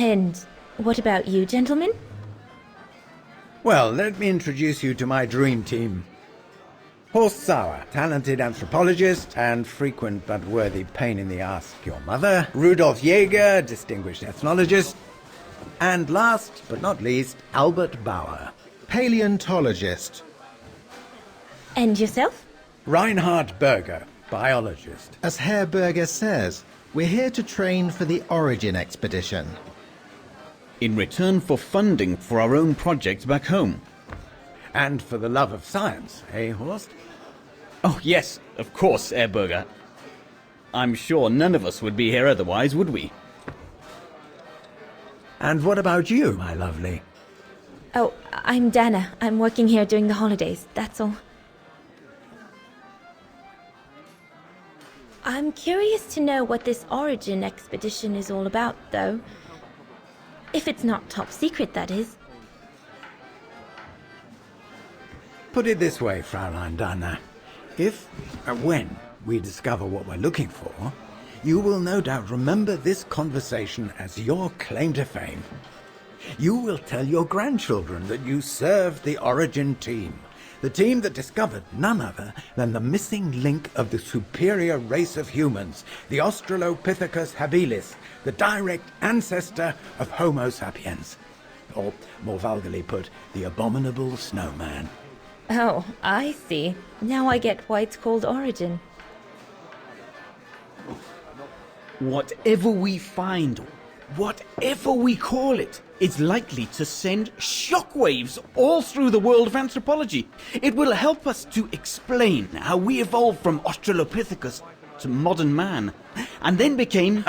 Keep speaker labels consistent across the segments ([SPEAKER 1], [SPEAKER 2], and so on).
[SPEAKER 1] And what about you, gentlemen?
[SPEAKER 2] Well, let me introduce you to my dream team. Horst Sauer, talented anthropologist and frequent but worthy pain in the ass your mother. Rudolf Jäger, distinguished ethnologist. And last but not least, Albert Bauer,
[SPEAKER 3] paleontologist.
[SPEAKER 1] And yourself?
[SPEAKER 2] Reinhard Berger, biologist.
[SPEAKER 3] As Herr Berger says, we're here to train for the Origin expedition.
[SPEAKER 4] In return for funding for our own project back home.
[SPEAKER 2] And for the love of science, eh, Horst?
[SPEAKER 4] Oh yes, of course, Herr Berger. I'm sure none of us would be here otherwise, would we?
[SPEAKER 2] And what about you, my lovely?
[SPEAKER 1] Oh, I'm Dana. I'm working here during the holidays, that's all. I'm curious to know what this Origin expedition is all about, though. If it's not top secret, that is.
[SPEAKER 2] Put it this way, Fraulein Dana. If and when we discover what we're looking for, you will no doubt remember this conversation as your claim to fame. You will tell your grandchildren that you served the Origin team, the team that discovered none other than the missing link of the superior race of humans, the Australopithecus habilis, the direct ancestor of Homo sapiens. Or, more vulgarly put, the abominable snowman.
[SPEAKER 1] Oh, I see. Now I get why it's called Origin.
[SPEAKER 4] Whatever we find, whatever we call it, it's likely to send shockwaves all through the world of anthropology. It will help us to explain how we evolved from Australopithecus to modern man, and then became...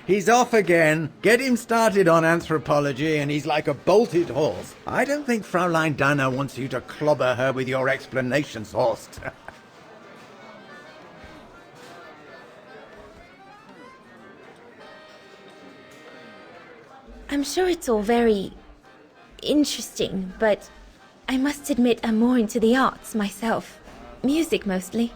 [SPEAKER 2] He's off again. Get him started on anthropology and he's like a bolted horse. I don't think Fraulein Dana wants you to clobber her with your explanations, Horst.
[SPEAKER 1] I'm sure it's all very interesting, but I must admit I'm more into the arts myself. Music mostly.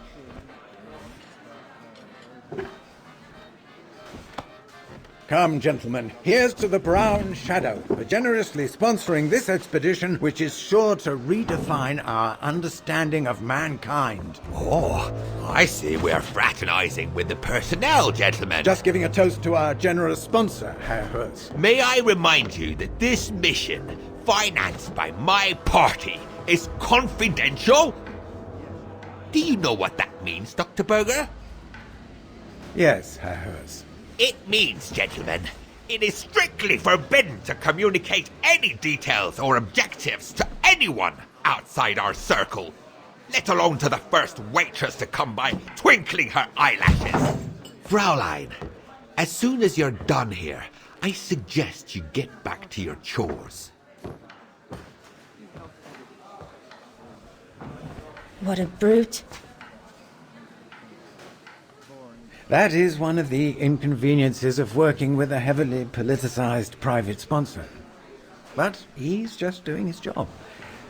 [SPEAKER 2] Come, gentlemen, here's to the Brown Shadow for generously sponsoring this expedition, which is sure to redefine our understanding of mankind.
[SPEAKER 5] Oh, I see we're fraternizing with the personnel, gentlemen.
[SPEAKER 2] Just giving a toast to our generous sponsor, Herr Hertz.
[SPEAKER 5] May I remind you that this mission, financed by my party, is confidential? Do you know what that means, Dr. Berger?
[SPEAKER 2] Yes, Herr Hertz.
[SPEAKER 5] It means, gentlemen, it is strictly forbidden to communicate any details or objectives to anyone outside our circle, let alone to the first waitress to come by twinkling her eyelashes. Fraulein, as soon as you're done here, I suggest you get back to your chores.
[SPEAKER 1] What a brute.
[SPEAKER 2] That is one of the inconveniences of working with a heavily politicized private sponsor. But he's just doing his job.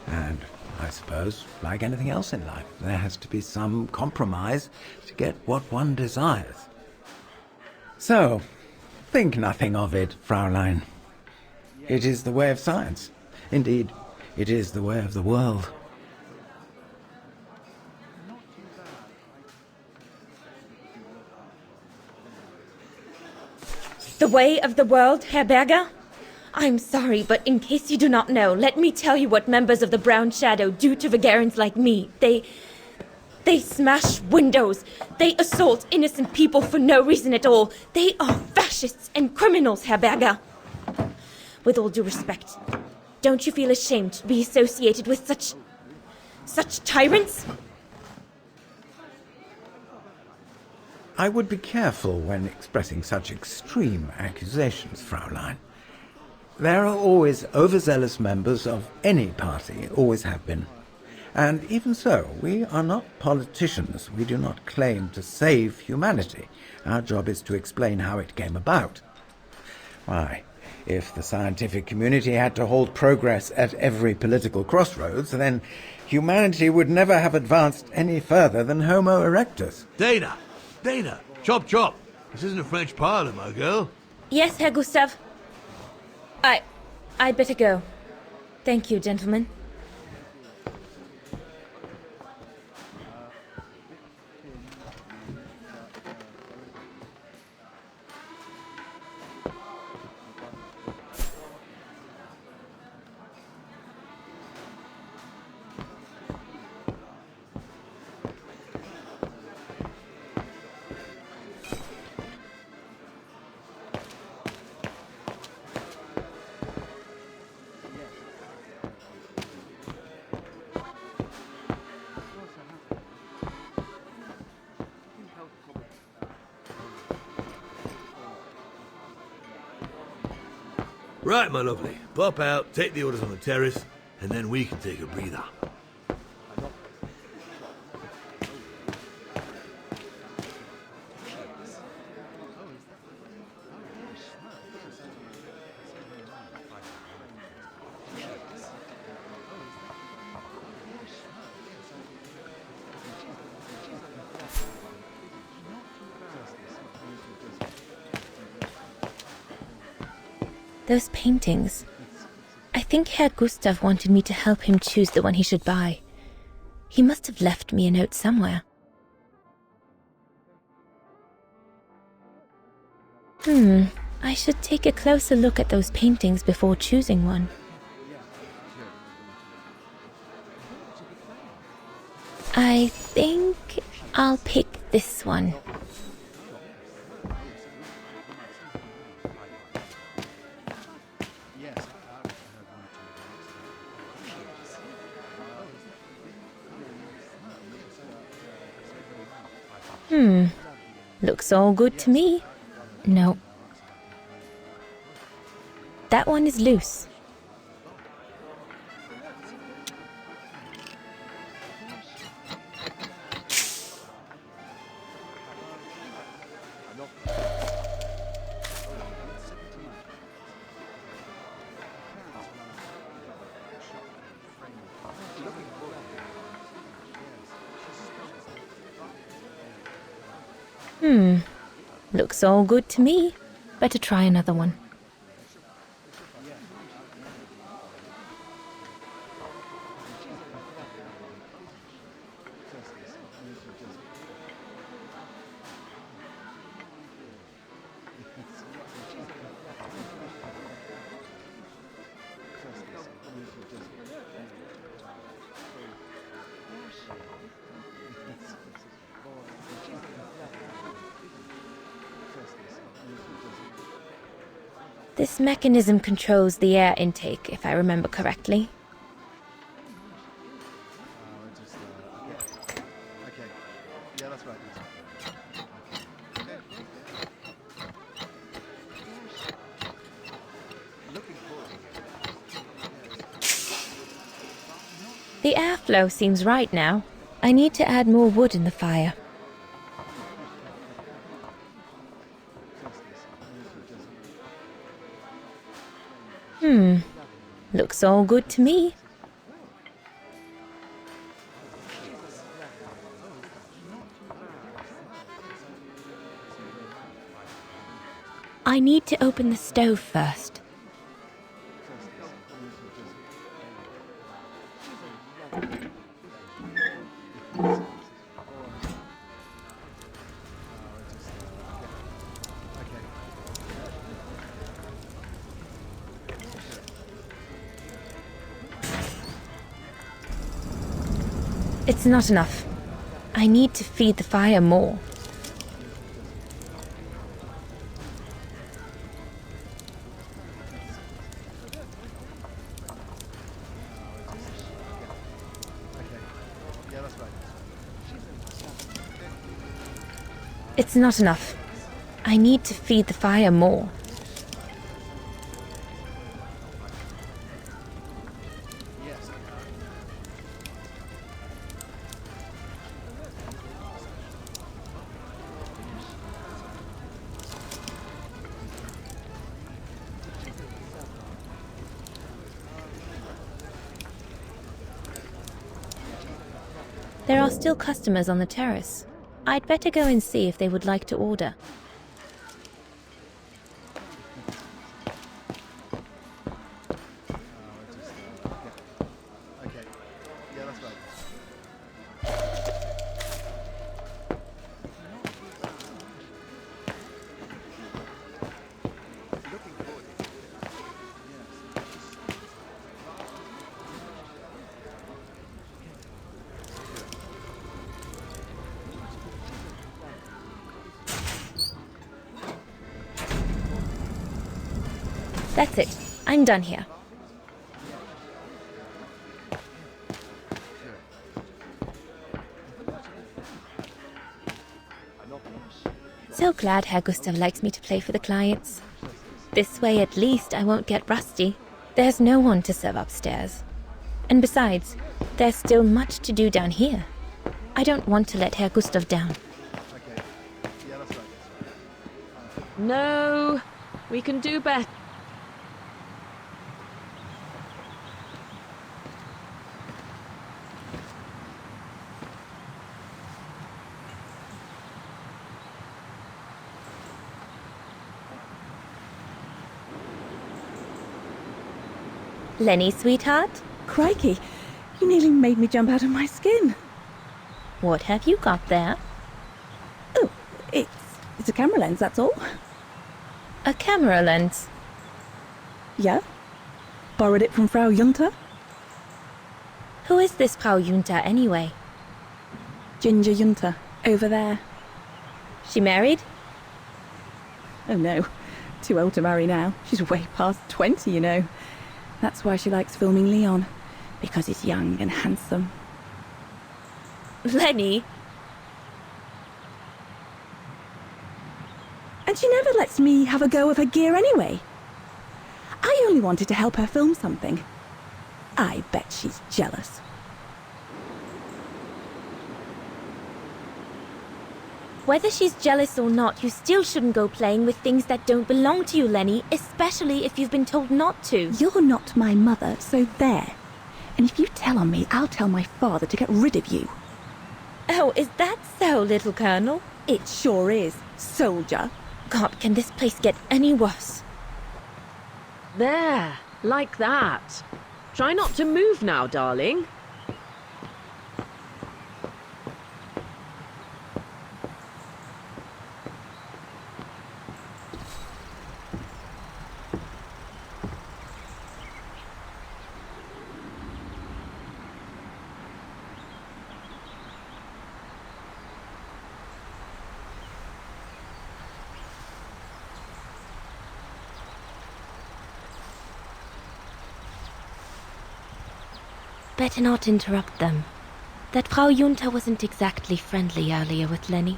[SPEAKER 2] And I suppose, like anything else in life, there has to be some compromise to get what one desires. So, think nothing of it, Fraulein. It is the way of science. Indeed, it is the way of the world.
[SPEAKER 1] The way of the world, Herr Berger? I'm sorry, but in case you do not know, let me tell you what members of the Brown Shadow do to Vagarans like me. They smash windows. They assault innocent people for no reason at all. They are fascists and criminals, Herr Berger. With all due respect, don't you feel ashamed to be associated with such tyrants?
[SPEAKER 2] I would be careful when expressing such extreme accusations, Fraulein. There are always overzealous members of any party, always have been. And even so, we are not politicians. We do not claim to save humanity. Our job is to explain how it came about. Why, if the scientific community had to halt progress at every political crossroads, then humanity would never have advanced any further than Homo erectus.
[SPEAKER 6] Dana, chop chop. This isn't a French parlor, my girl.
[SPEAKER 1] Yes, Herr Gustav. I'd better go. Thank you, gentlemen.
[SPEAKER 6] Right, my lovely. Pop out, take the orders on the terrace, and then we can take a breather.
[SPEAKER 1] Those paintings. I think Herr Gustav wanted me to help him choose the one he should buy. He must have left me a note somewhere. I should take a closer look at those paintings before choosing one. I think I'll pick this one. Looks all good to me. No. That one is loose. Looks all good to me. Better try another one. This mechanism controls the air intake, if I remember correctly. The airflow seems right now. I need to add more wood in the fire. Looks all good to me. I need to open the stove first. It's not enough. I need to feed the fire more. It's not enough. I need to feed the fire more. There are still customers on the terrace. I'd better go and see if they would like to order. That's it. I'm done here. So glad Herr Gustav likes me to play for the clients. This way, at least, I won't get rusty. There's no one to serve upstairs. And besides, there's still much to do down here. I don't want to let Herr Gustav down.
[SPEAKER 7] No, we can do better.
[SPEAKER 1] Lenny, sweetheart,
[SPEAKER 8] Crikey, you nearly made me jump out of my skin.
[SPEAKER 1] what have you got there?
[SPEAKER 8] Oh, it's a camera lens, that's all.
[SPEAKER 1] A camera lens.
[SPEAKER 8] Yeah? Borrowed it from Frau Junta?
[SPEAKER 1] Who is this Frau Junta anyway?
[SPEAKER 8] Ginger Junta, over there.
[SPEAKER 1] She married?
[SPEAKER 8] Oh no, too old to marry now. She's way past 20, you know. That's why she likes filming Leon, because he's young and handsome.
[SPEAKER 1] Lenny?
[SPEAKER 8] And she never lets me have a go of her gear anyway. I only wanted to help her film something. I bet she's jealous.
[SPEAKER 1] Whether she's jealous or not, you still shouldn't go playing with things that don't belong to you, Lenny, especially if you've been told not to.
[SPEAKER 8] You're not my mother, so there. And if you tell on me, I'll tell my father to get rid of you.
[SPEAKER 1] Oh, is that so, little Colonel?
[SPEAKER 8] It sure is, soldier.
[SPEAKER 1] God, can this place get any worse?
[SPEAKER 7] There, like that. Try not to move now, darling.
[SPEAKER 1] Better not interrupt them. That Frau Junta wasn't exactly friendly earlier with Lenny.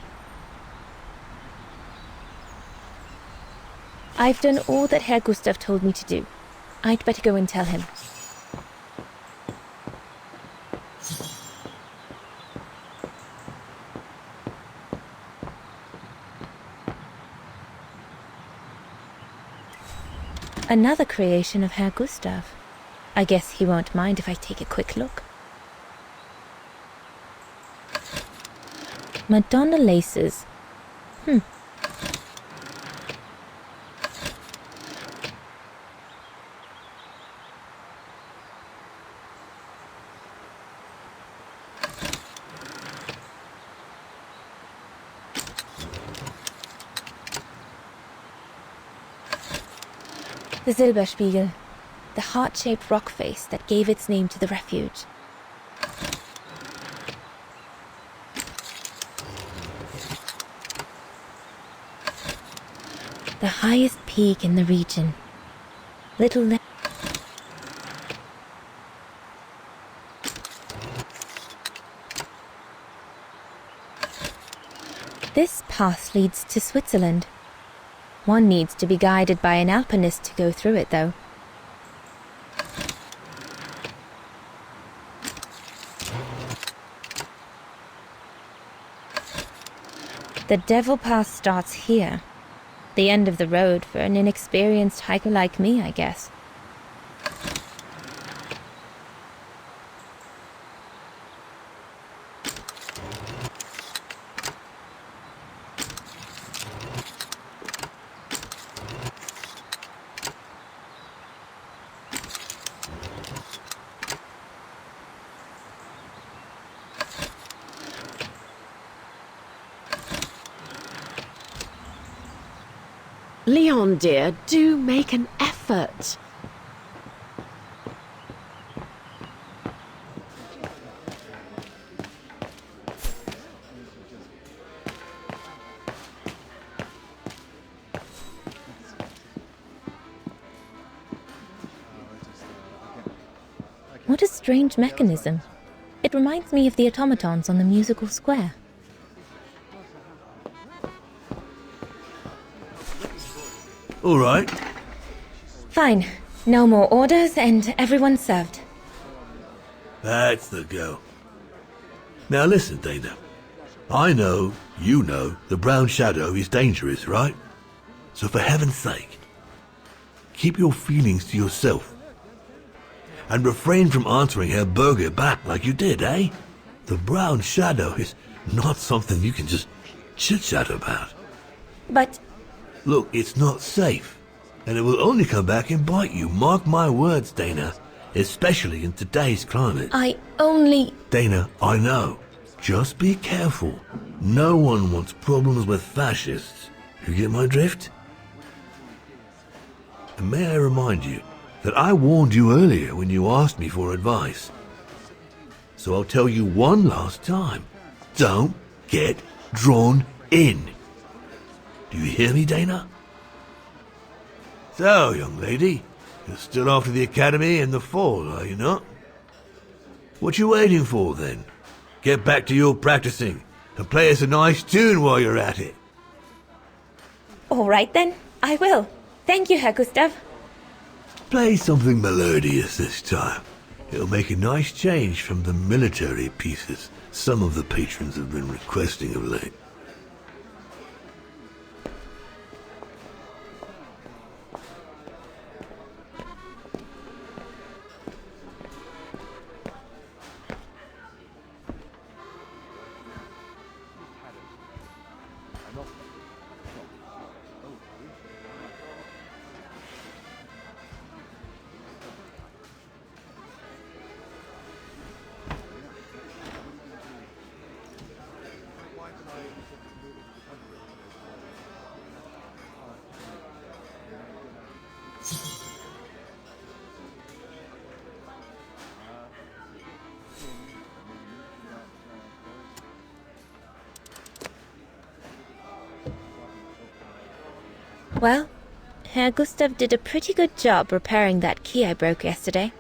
[SPEAKER 1] I've done all that Herr Gustav told me to do. I'd better go and tell him. Another creation of Herr Gustav. I guess he won't mind if I take a quick look. Madonna laces. The Silberspiegel. The heart-shaped rock face that gave its name to the refuge. The highest peak in the region. This path leads to Switzerland. One needs to be guided by an alpinist to go through it, though. The Devil Pass starts here. The end of the road for an inexperienced hiker like me, I guess.
[SPEAKER 7] Leon, dear, do make an effort.
[SPEAKER 1] What a strange mechanism. It reminds me of the automatons on the musical square.
[SPEAKER 6] All right.
[SPEAKER 1] Fine. No more orders and everyone's served.
[SPEAKER 6] That's the go. Now listen, Dana. I know, you know, the brown shadow is dangerous, right? So for heaven's sake, keep your feelings to yourself. And refrain from answering her burger back like you did, eh? The brown shadow is not something you can just chit-chat about.
[SPEAKER 1] But
[SPEAKER 6] Look, it's not safe. And it will only come back and bite you. Mark my words, Dana. Especially in today's climate.
[SPEAKER 1] I only...
[SPEAKER 6] Dana, I know. Just be careful. No one wants problems with fascists. You get my drift? And may I remind you that I warned you earlier when you asked me for advice. So I'll tell you one last time. Don't get drawn in. Do you hear me, Dana? So, young lady, you're still off to the academy in the fall, are you not? What you waiting for, then? Get back to your practicing and play us a nice tune while you're at it.
[SPEAKER 1] All right then, I will. Thank you, Herr Gustav.
[SPEAKER 6] Play something melodious this time. It'll make a nice change from the military pieces some of the patrons have been requesting of late.
[SPEAKER 1] Well, Herr Gustav did a pretty good job repairing that key I broke yesterday.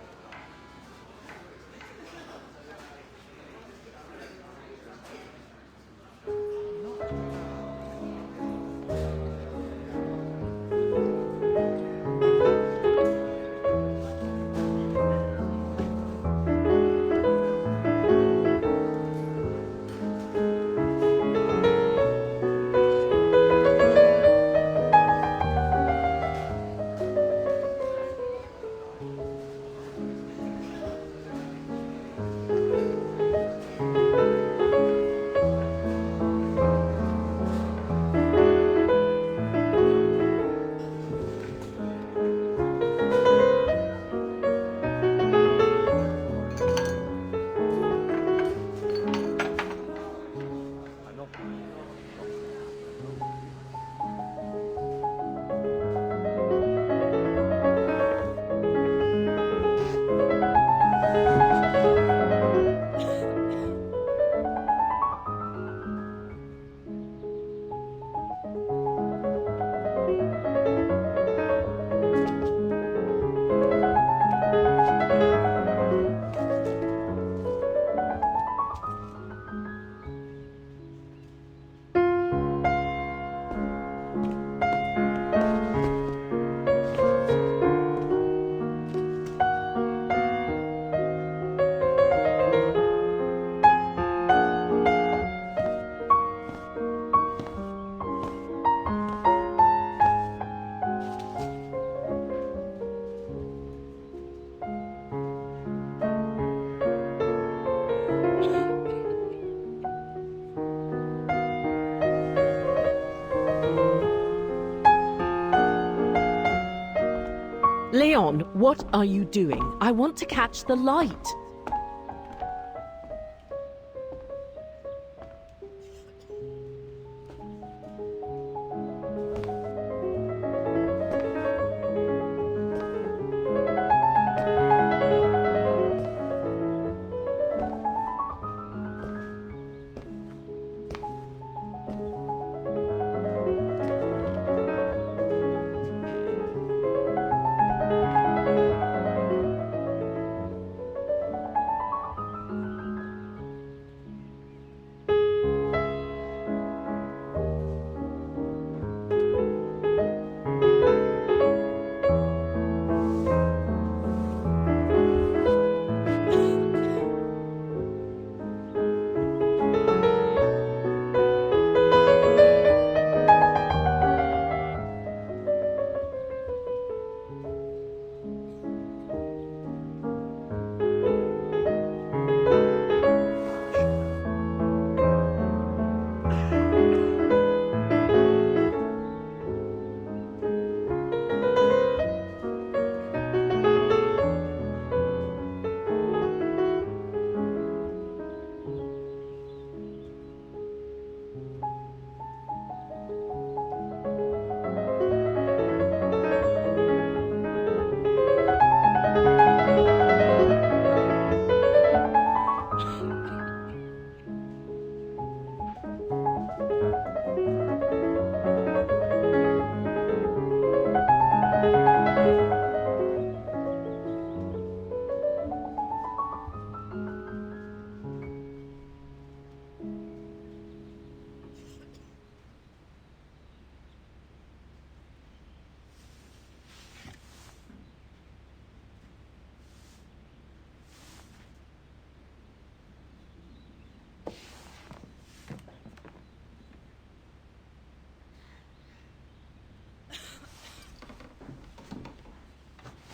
[SPEAKER 7] Leon, what are you doing? I want to catch the light.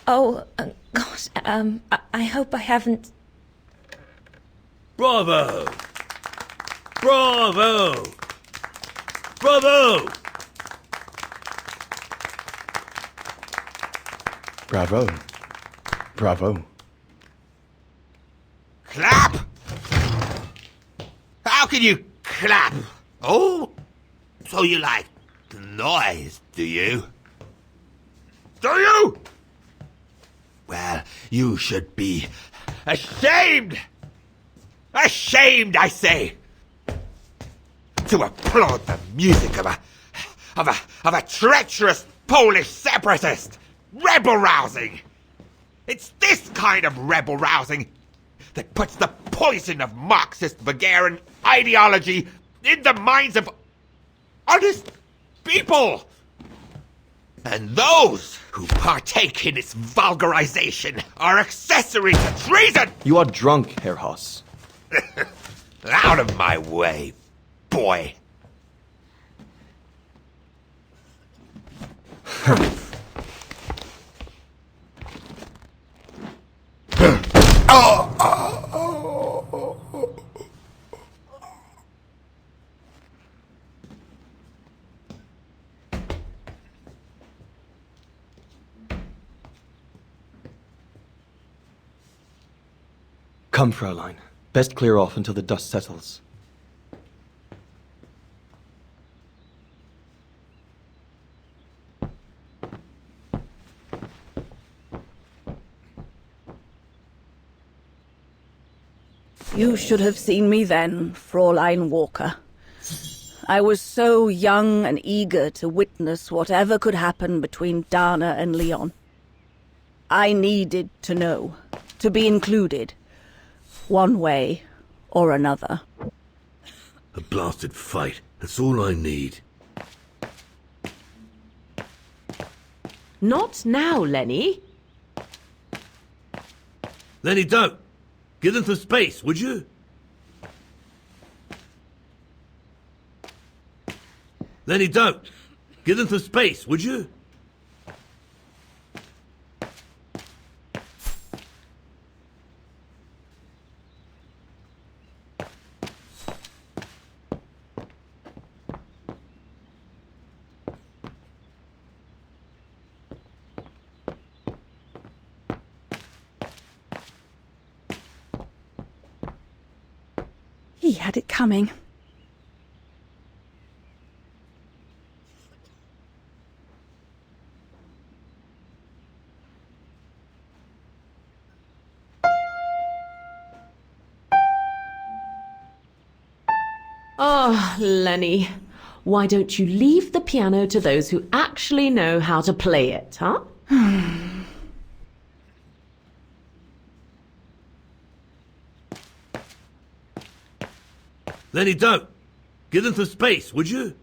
[SPEAKER 1] Oh, gosh, I hope I haven't...
[SPEAKER 6] Bravo! Bravo! Bravo!
[SPEAKER 9] Bravo. Bravo.
[SPEAKER 5] Clap! How can you clap? Oh, so you like the noise, do you? Do you? Well, you should be ashamed! Ashamed, I say! To applaud the music of a treacherous Polish separatist! Rebel-rousing! It's this kind of rebel-rousing that puts the poison of Marxist Bulgarian ideology in the minds of honest people! And those who partake in its vulgarization are accessory to treason!
[SPEAKER 9] You are drunk, Herr Haas.
[SPEAKER 5] Out of my way, boy.
[SPEAKER 9] Come, Fräulein. Best clear off until the dust settles.
[SPEAKER 8] You should have seen me then, Fräulein Walker. I was so young and eager to witness whatever could happen between Dana and Leon. I needed to know, to be included, one way or another.
[SPEAKER 6] A blasted fight. That's all I need.
[SPEAKER 7] Not now, Lenny.
[SPEAKER 6] Lenny, don't! Give them some space, would you? Lenny, don't! Give them some space, would you?
[SPEAKER 8] He had it coming.
[SPEAKER 7] Oh, Lenny. Why don't you leave the piano to those who actually know how to play it, huh?
[SPEAKER 6] Lenny, don't! Give them some space, would you?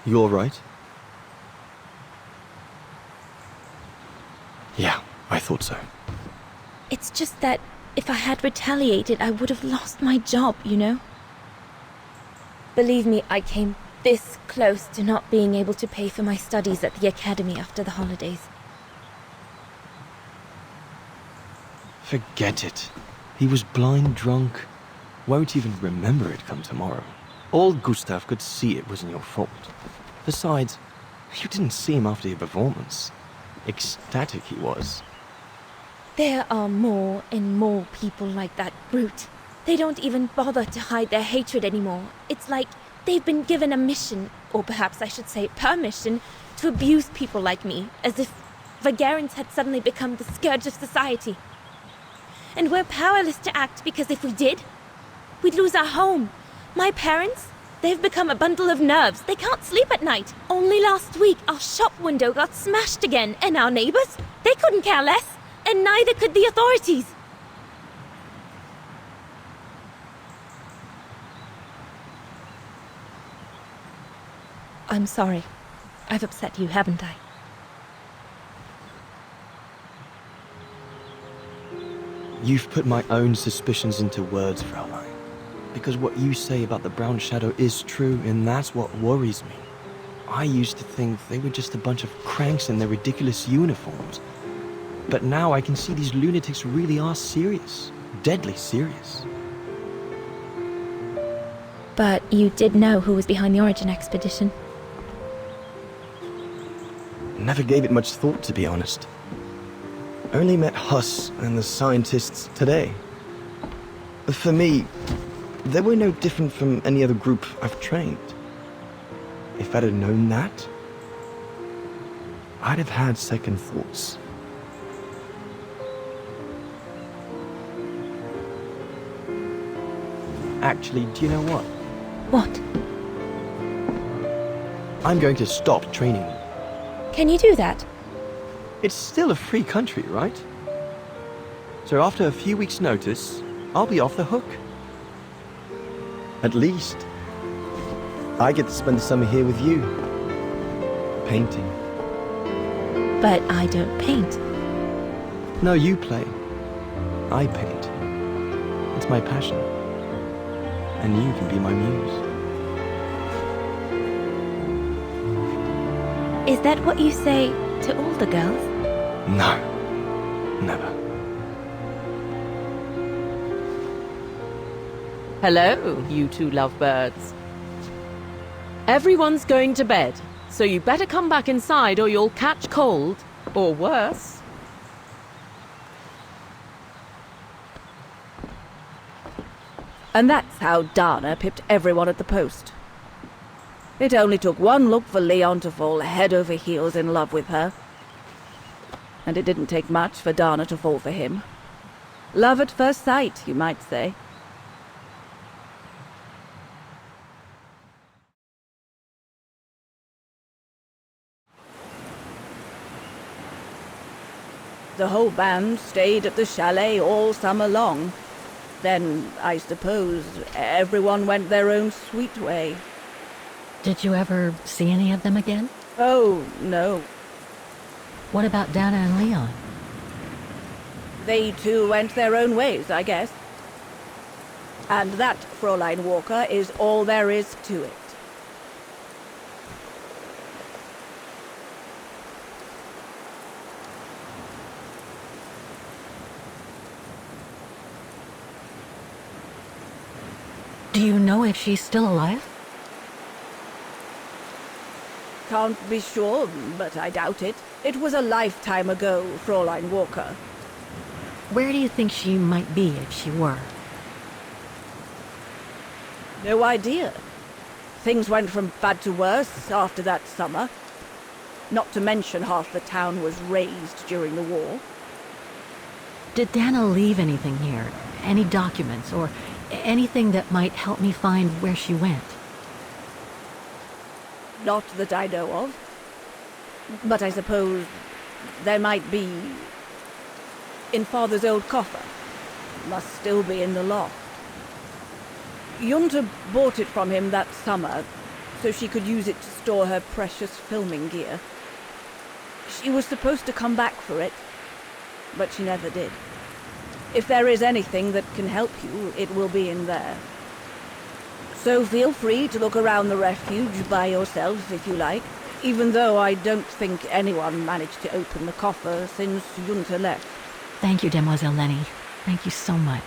[SPEAKER 9] You all right? Yeah, I thought so.
[SPEAKER 1] It's just that if I had retaliated, I would have lost my job, you know? Believe me, I came this close to not being able to pay for my studies at the academy after the holidays.
[SPEAKER 9] Forget it. He was blind drunk. Won't even remember it come tomorrow. All Gustav could see it wasn't your fault. Besides, you didn't see him after your performance. Ecstatic he was.
[SPEAKER 1] There are more and more people like that brute. They don't even bother to hide their hatred anymore. It's like They've been given a mission, or perhaps I should say permission, to abuse people like me, as if Vagarans had suddenly become the scourge of society. And we're powerless to act because if we did, we'd lose our home. My parents, they've become a bundle of nerves. They can't sleep at night. Only last week, our shop window got smashed again, and our neighbors, they couldn't care less, and neither could the authorities. I'm sorry. I've upset you, haven't I?
[SPEAKER 9] You've put my own suspicions into words, Fraulein. Because what you say about the Brown Shadow is true, and that's what worries me. I used to think they were just a bunch of cranks in their ridiculous uniforms. But now I can see these lunatics really are serious. Deadly serious.
[SPEAKER 1] But you did know who was behind the Origin expedition.
[SPEAKER 9] Never gave it much thought, to be honest. Only met Huss and the scientists today. For me, they were no different from any other group I've trained. If I'd have known that, I'd have had second thoughts. Actually, do you know what?
[SPEAKER 1] What?
[SPEAKER 9] I'm going to stop training.
[SPEAKER 1] Can you do that?
[SPEAKER 9] It's still a free country, right? So after a few weeks' notice, I'll be off the hook. At least, I get to spend the summer here with you. Painting.
[SPEAKER 1] But I don't paint.
[SPEAKER 9] No, you play. I paint. It's my passion. And you can be my muse.
[SPEAKER 1] Is that what you say to all the girls?
[SPEAKER 9] No. Never.
[SPEAKER 7] Hello, you two lovebirds. Everyone's going to bed, so you better come back inside or you'll catch cold, or worse.
[SPEAKER 8] And that's how Dana pipped everyone at the post. It only took one look for Leon to fall head over heels in love with her. And it didn't take much for Dana to fall for him. Love at first sight, you might say. The whole band stayed at the chalet all summer long. Then, I suppose, everyone went their own sweet way.
[SPEAKER 10] Did you ever see any of them again?
[SPEAKER 8] Oh, no.
[SPEAKER 10] What about Dana and Leon?
[SPEAKER 8] They too went their own ways, I guess. And that, Fräulein Walker, is all there is to it.
[SPEAKER 10] Do you know if she's still alive?
[SPEAKER 8] Can't be sure, but I doubt it. It was a lifetime ago, Fräulein Walker.
[SPEAKER 10] Where do you think she might be if she were?
[SPEAKER 8] No idea. Things went from bad to worse after that summer. Not to mention half the town was razed during the war.
[SPEAKER 10] Did Dana leave anything here? Any documents or anything that might help me find where she went?
[SPEAKER 8] Not that I know of. But I suppose there might be in Father's old coffer. Must still be in the loft. Junta bought it from him that summer, so she could use it to store her precious filming gear. She was supposed to come back for it, but she never did. If there is anything that can help you, it will be in there. So feel free to look around the refuge by yourself if you like, even though I don't think anyone managed to open the coffer since Junta left.
[SPEAKER 10] Thank you, Demoiselle Lenny. Thank you so much.